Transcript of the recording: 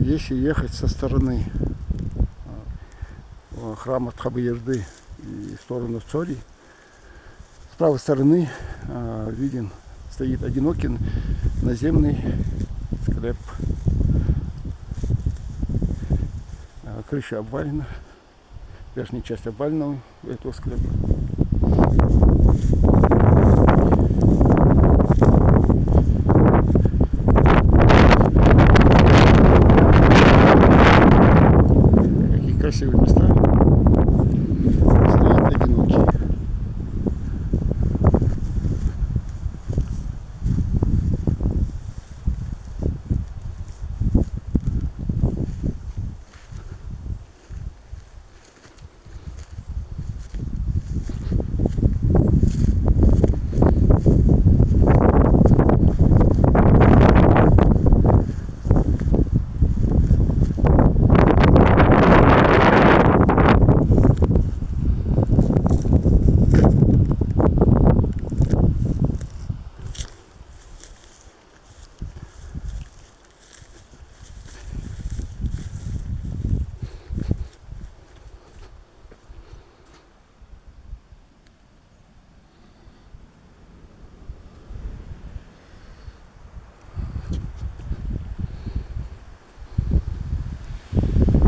если ехать со стороны храма Тхабы-Ежды и в сторону Цори, с правой стороны виден, стоит одинокий наземный склеп. Крыша обвалена, верхняя часть обвалена этого склепа.